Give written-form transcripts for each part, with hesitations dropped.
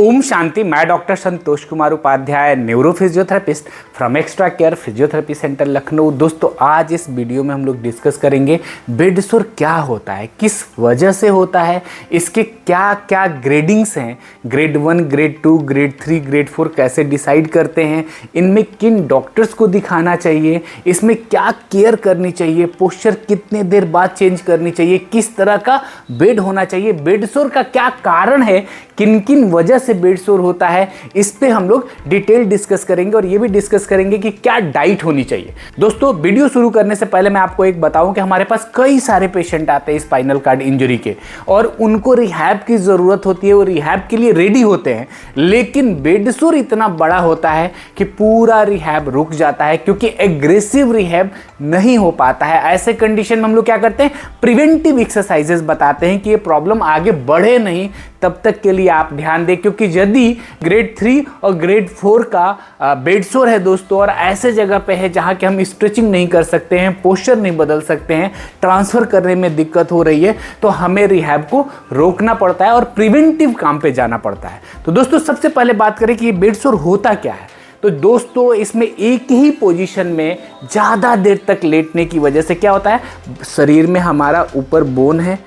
ओम शांति। मैं doctor Santosh Kumar Upadhyay, neuro physiotherapist from extra care physiotherapy centre Lucknow. दोस्तों, आज इस वीडियो में हम लोग डिस्कस करेंगे बेड सोर क्या होता है, किस वजह से होता है, इसके क्या क्या ग्रेडिंग्स हैं, ग्रेड 1, ग्रेड 2, ग्रेड 3, ग्रेड 4 कैसे डिसाइड करते हैं, इनमें किन डॉक्टर्स को दिखाना चाहिए, इसमें क्या केयर करनी चाहिए, पोस्चर कितने देर बाद चेंज करनी चाहिए, किस तरह का बेड होना चाहिए, बेड सोर का क्या कारण है, किन किन वजह से बेड सोर होता है, इस पे हम लोग डिटेल डिस्कस करेंगे और ये भी डिस्कस करेंगे कि क्या डाइट होनी चाहिए। दोस्तों, वीडियो शुरू करने से पहले मैं आपको एक बताऊं कि हमारे पास कई सारे पेशेंट आते हैं स्पाइनल कार्ड इंजरी के और उनको रिहैब की ज़रूरत होती है, वो रिहैब के लिए रेडी होते हैं, लेकिन बेड सोर इतना बड़ा होता है कि पूरा रिहैब रुक जाता है क्योंकि एग्रेसिव रिहैब नहीं हो पाता है। ऐसे कंडीशन में हम लोग क्या करते हैं, प्रिवेंटिव एक्सरसाइजेस बताते हैं कि ये प्रॉब्लम आगे बढ़े नहीं, तब तक के लिए आप ध्यान दें। क्योंकि यदि ग्रेड 3 और ग्रेड 4 का बेड सोर है दोस्तों, और ऐसे जगह पे है जहाँ कि हम स्ट्रेचिंग नहीं कर सकते हैं, पोस्चर नहीं बदल सकते हैं, ट्रांसफ़र करने में दिक्कत हो रही है, तो हमें रिहैब को रोकना पड़ता है और प्रिवेंटिव काम पे जाना पड़ता है। तो दोस्तों, सबसे पहले बात करें कि ये बेड सोर होता क्या है। तो दोस्तों, इसमें एक ही पोजीशन में ज़्यादा देर तक लेटने की वजह से क्या होता है, शरीर में हमारा ऊपर बोन है,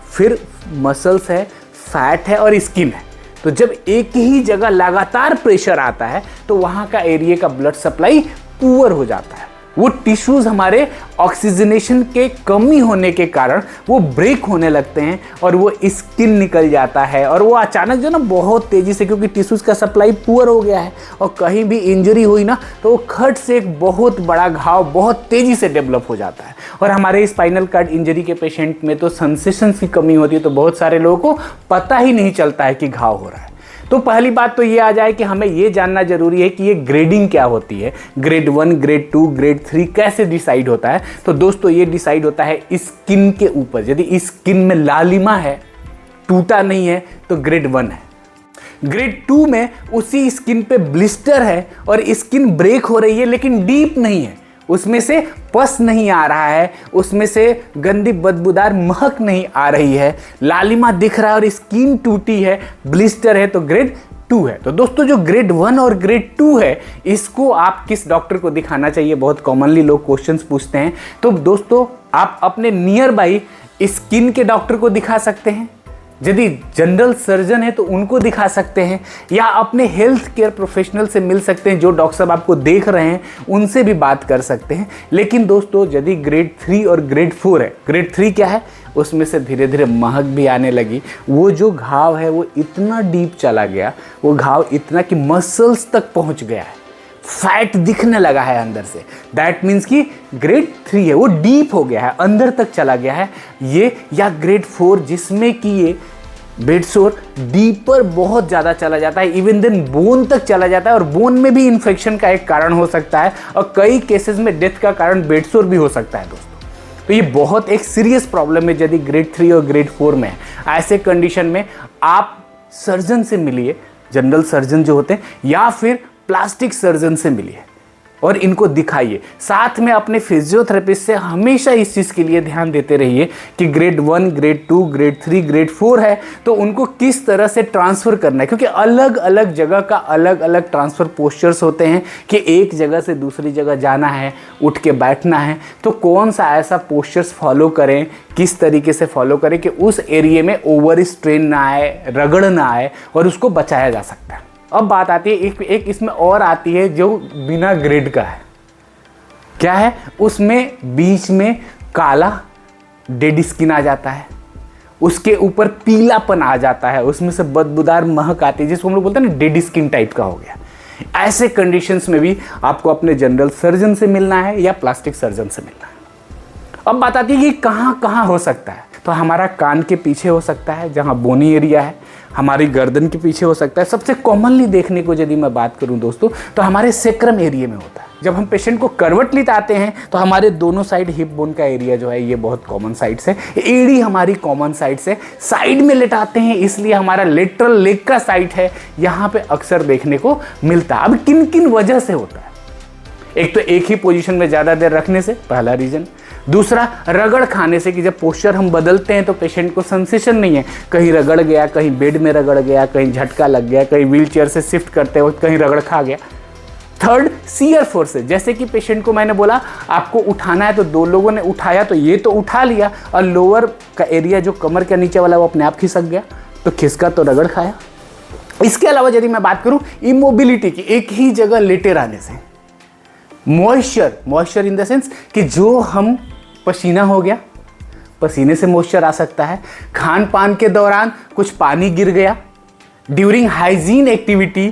फिर मसल्स है, फैट है और स्किन है। तो जब एक ही जगह लगातार प्रेशर आता है तो वहाँ का एरिया का ब्लड सप्लाई पुअर हो जाता है। वो टिश्यूज़ हमारे ऑक्सीजनेशन के कमी होने के कारण वो ब्रेक होने लगते हैं और वो स्किन निकल जाता है, और वो अचानक जो ना बहुत तेज़ी से, क्योंकि टिश्यूज़ का सप्लाई पुअर हो गया है और कहीं भी इंजरी हुई ना तो वो खट से एक बहुत बड़ा घाव बहुत तेज़ी से डेवलप हो जाता है। और हमारे स्पाइनल कार्ड इंजरी के पेशेंट में तो सेंसेशंस की कमी होती है, तो बहुत सारे लोगों को पता ही नहीं चलता है कि घाव हो रहा है। तो पहली बात तो ये आ जाए कि हमें ये जानना जरूरी है कि ये ग्रेडिंग क्या होती है, ग्रेड 1, ग्रेड 2, ग्रेड 3 कैसे डिसाइड होता है। तो दोस्तों, ये डिसाइड होता है स्किन के ऊपर। यदि स्किन में लालिमा है, टूटा नहीं है, तो ग्रेड 1 है। ग्रेड 2 में उसी स्किन पे ब्लिस्टर है और स्किन ब्रेक हो रही है लेकिन डीप नहीं है, उसमें से पस नहीं आ रहा है, उसमें से गंदी बदबूदार महक नहीं आ रही है, लालिमा दिख रहा है और स्किन टूटी है, ब्लिस्टर है, तो ग्रेड 2 है। तो दोस्तों, जो ग्रेड 1 और ग्रेड 2 है, इसको आप किस डॉक्टर को दिखाना चाहिए, बहुत कॉमनली लोग क्वेश्चंस पूछते हैं। तो दोस्तों, आप अपने नियर बाई स्किन के डॉक्टर को दिखा सकते हैं, यदि जनरल सर्जन है तो उनको दिखा सकते हैं, या अपने हेल्थ केयर प्रोफेशनल से मिल सकते हैं, जो डॉक्टर साहब आपको देख रहे हैं उनसे भी बात कर सकते हैं। लेकिन दोस्तों, यदि ग्रेड 3 और ग्रेड 4 है, ग्रेड 3 क्या है, उसमें से धीरे धीरे महक भी आने लगी, वो जो घाव है वो इतना डीप चला गया, वो घाव इतना कि मसल्स तक पहुंच गया है, फैट दिखने लगा है अंदर से, दैट मीन्स कि ग्रेड 3 है, वो डीप हो गया है, अंदर तक चला गया है ये। या ग्रेड 4 जिसमें कि ये बेड सोर डीपर बहुत ज़्यादा चला जाता है, इवन देन बोन तक चला जाता है, और बोन में भी इन्फेक्शन का एक कारण हो सकता है, और कई केसेस में डेथ का कारण बेड सोर भी हो सकता है दोस्तों। तो ये बहुत एक सीरियस प्रॉब्लम है यदि ग्रेड 3 और ग्रेड 4 में है। ऐसे कंडीशन में आप सर्जन से मिलिए, जनरल सर्जन जो होते हैं, या फिर प्लास्टिक सर्जन से मिलिए और इनको दिखाइए। साथ में अपने फिजियोथेरेपिस्ट से हमेशा इस चीज़ के लिए ध्यान देते रहिए कि ग्रेड 1, ग्रेड 2, ग्रेड 3, ग्रेड 4 है तो उनको किस तरह से ट्रांसफ़र करना है, क्योंकि अलग अलग जगह का अलग अलग ट्रांसफ़र पोस्चर्स होते हैं कि एक जगह से दूसरी जगह जाना है, उठ के बैठना है, तो कौन सा ऐसा पोस्चर्स फॉलो करें, किस तरीके से फॉलो करें कि उस एरिए में ओवर स्ट्रेन ना आए, रगड़ ना आए और उसको बचाया जा सकता है। अब बात आती है एक इसमें और आती है जो बिना ग्रेड का है। क्या है, उसमें बीच में काला डेड स्किन आ जाता है, उसके ऊपर पीलापन आ जाता है, उसमें से बदबूदार महक आती है, जिसको हम लोग बोलते हैं ना डेड स्किन टाइप का हो गया। ऐसे कंडीशंस में भी आपको अपने जनरल सर्जन से मिलना है या प्लास्टिक सर्जन से मिलना है। अब बात आती है कि कहाँ कहाँ हो सकता है। तो हमारा कान के पीछे हो सकता है जहाँ बोनी एरिया है, हमारी गर्दन के पीछे हो सकता है। सबसे कॉमनली देखने को यदि मैं बात करूं दोस्तों, तो हमारे सेक्रम एरिया में होता है। जब हम पेशेंट को करवट लेटाते हैं तो हमारे दोनों साइड हिप बोन का एरिया जो है ये बहुत कॉमन साइड से, एड़ी हमारी कॉमन साइड से साइड में लेटाते हैं, इसलिए हमारा लेटरल लेग का साइड है, यहाँ पे अक्सर देखने को मिलता है। अब किन किन वजह से होता है, एक तो एक ही पोजीशन में ज़्यादा देर रखने से, पहला रीज़न। दूसरा, रगड़ खाने से कि जब पोस्चर हम बदलते हैं तो पेशेंट को सेंसेशन नहीं है, कहीं रगड़ गया, कहीं बेड में रगड़ गया, कहीं झटका लग गया, कहीं व्हीलचेयर से शिफ्ट करते वक्त कहीं रगड़ खा गया। थर्ड, शियर फोर्सेस, जैसे कि पेशेंट को मैंने बोला आपको उठाना है तो दो लोगों ने उठाया तो ये तो उठा लिया और लोअर का एरिया जो कमर के नीचे वाला वो अपने आप खिसक गया, तो खिसका तो रगड़ खाया। इसके अलावा यदि मैं बात करूं इमोबिलिटी की, एक ही जगह लेटे रहने से, मॉइस्चर इन द सेंस कि जो हम पसीना हो गया, पसीने से मॉइस्चर आ सकता है, खान पान के दौरान कुछ पानी गिर गया, ड्यूरिंग हाइजीन एक्टिविटी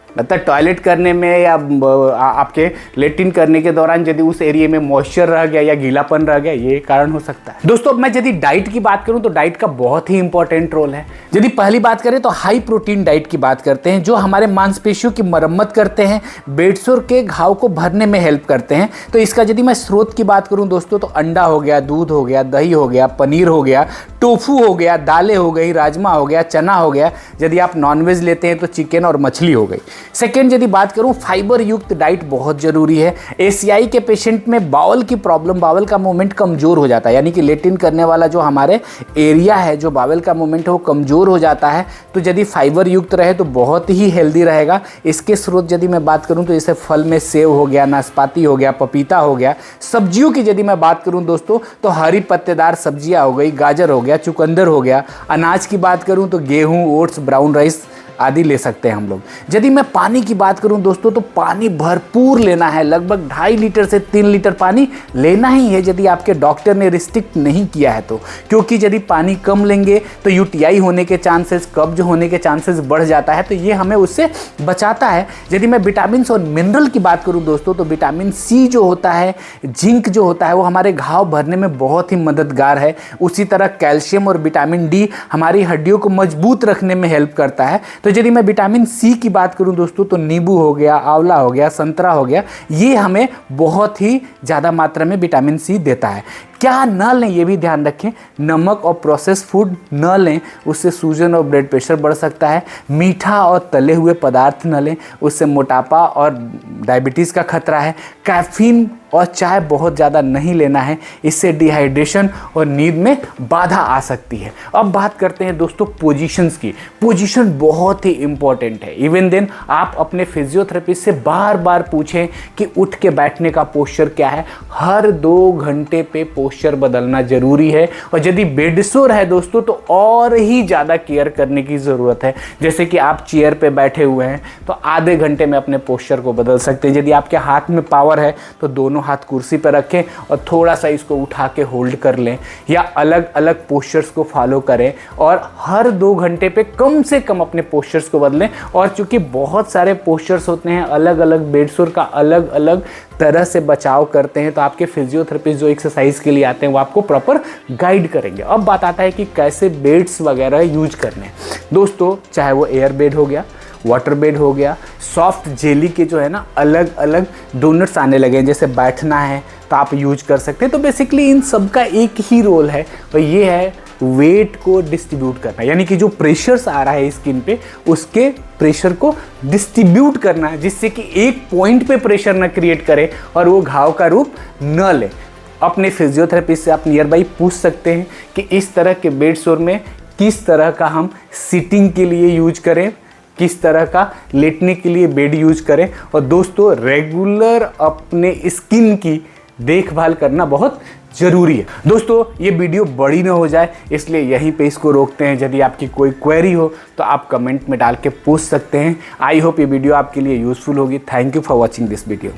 मतलब टॉयलेट करने में या आपके लेटिन करने के दौरान यदि उस एरिया में मॉइस्चर रह गया या गीलापन रह गया, ये कारण हो सकता है। दोस्तों अब मैं यदि डाइट की बात करूं तो डाइट का बहुत ही इंपॉर्टेंट रोल है। यदि पहली बात करें तो हाई प्रोटीन डाइट की बात करते हैं, जो हमारे मांसपेशियों की मरम्मत करते हैं, बेडसोर के घाव को भरने में हेल्प करते हैं। तो इसका यदि मैं स्रोत की बात करूं दोस्तों तो अंडा हो गया, दूध हो गया, दही हो गया, पनीर हो गया, टोफू हो गया, दालें हो गई, राजमा हो गया, चना हो गया, यदि आप नॉनवेज लेते हैं तो चिकन और मछली हो गई। सेकेंड, यदि बात करूं फाइबर युक्त डाइट बहुत जरूरी है। एसीआई के पेशेंट में बावल की प्रॉब्लम, बावल का मूवमेंट कमजोर हो जाता है, यानी कि लेटिन करने वाला जो हमारे एरिया है, जो बावल का मूवमेंट है वो कमजोर हो जाता है, तो यदि फाइबर युक्त रहे तो बहुत ही हेल्दी रहेगा। इसके स्रोत यदि मैं बात करूं तो जैसे फल में सेव हो गया, नाशपाती हो गया, पपीता हो गया। सब्जियों की यदि मैं बात करूं दोस्तों तो हरी पत्तेदार सब्जियां हो गई, गाजर हो गया, चुकंदर हो गया। अनाज की बात करूं तो गेहूं, ओट्स, ब्राउन राइस आदि ले सकते हैं हम लोग। यदि मैं पानी की बात करूं दोस्तों तो पानी भरपूर लेना है, लगभग 2.5 लीटर से 3 लीटर पानी लेना ही है यदि आपके डॉक्टर ने रिस्ट्रिक्ट नहीं किया है तो, क्योंकि यदि पानी कम लेंगे तो यूटीआई होने के चांसेस, कब्ज होने के चांसेस बढ़ जाता है, तो ये हमें उससे बचाता है। यदि मैं विटामिन और मिनरल की बात करूं दोस्तों तो विटामिन सी जो होता है, जिंक जो होता है वो हमारे घाव भरने में बहुत ही मददगार है। उसी तरह कैल्शियम और विटामिन डी हमारी हड्डियों को मजबूत रखने में हेल्प करता है। तो यदि मैं विटामिन सी की बात करूं दोस्तों तो नींबू हो गया, आंवला हो गया, संतरा हो गया, ये हमें बहुत ही ज़्यादा मात्रा में विटामिन सी देता है। क्या न लें ये भी ध्यान रखें, नमक और प्रोसेस फूड न लें, उससे सूजन और ब्लड प्रेशर बढ़ सकता है। मीठा और तले हुए पदार्थ न लें, उससे मोटापा और डायबिटीज़ का खतरा है। कैफीन और चाय बहुत ज़्यादा नहीं लेना है, इससे डिहाइड्रेशन और नींद में बाधा आ सकती है। अब बात करते हैं दोस्तों पोजीशंस की। पोजीशन बहुत ही इंपॉर्टेंट है। इवन देन आप अपने फिजियोथेरेपिस्ट से बार बार पूछें कि उठ के बैठने का पोस्चर क्या है। हर 2 घंटे पे पोस्चर बदलना जरूरी है। और यदि बेडसोर है दोस्तों तो और ही ज़्यादा केयर करने की ज़रूरत है। जैसे कि आप चेयर पे बैठे हुए हैं तो आधे घंटे में अपने पोस्चर को बदल सकते हैं। यदि आपके हाथ में पावर है तो दोनों हाथ कुर्सी पर रखें और थोड़ा सा इसको उठा के होल्ड कर लें, या अलग अलग पोस्चर्स को फॉलो करें और हर 2 घंटे पे कम से कम अपने पोस्चर्स को बदलें। और चूंकि बहुत सारे पोस्चर्स होते हैं, अलग अलग बेडसोर का अलग अलग तरह से बचाव करते हैं, तो आपके फिजियोथेरेपिस्ट जो एक्सरसाइज के लिए आते हैं वो आपको प्रॉपर गाइड करेंगे। अब बात आता है कि कैसे बेड्स वगैरह यूज करने हैं। दोस्तों चाहे वो एयर बेड हो गया, वाटर बेड हो गया, सॉफ्ट जेली के जो है ना अलग अलग डोनट्स आने लगे हैं, जैसे बैठना है तो आप यूज कर सकते हैं। तो बेसिकली इन सब का एक ही रोल है और ये है वेट को डिस्ट्रीब्यूट करना, यानी कि जो प्रेशर्स आ रहा है स्किन पे उसके प्रेशर को डिस्ट्रीब्यूट करना, जिससे कि एक पॉइंट पे प्रेशर न क्रिएट करे और वो घाव का रूप न ले। अपने फिजियोथेरेपिस्ट से आप नियर बाई पूछ सकते हैं कि इस तरह के बेडसोर में किस तरह का हम सिटिंग के लिए यूज करें, किस तरह का लेटने के लिए बेड यूज करें। और दोस्तों रेगुलर अपने स्किन की देखभाल करना बहुत ज़रूरी है। दोस्तों ये वीडियो बड़ी ना हो जाए इसलिए यहीं पे इसको रोकते हैं। यदि आपकी कोई क्वेरी हो तो आप कमेंट में डाल के पूछ सकते हैं। आई होप ये वीडियो आपके लिए यूज़फुल होगी। Thank you for watching this video.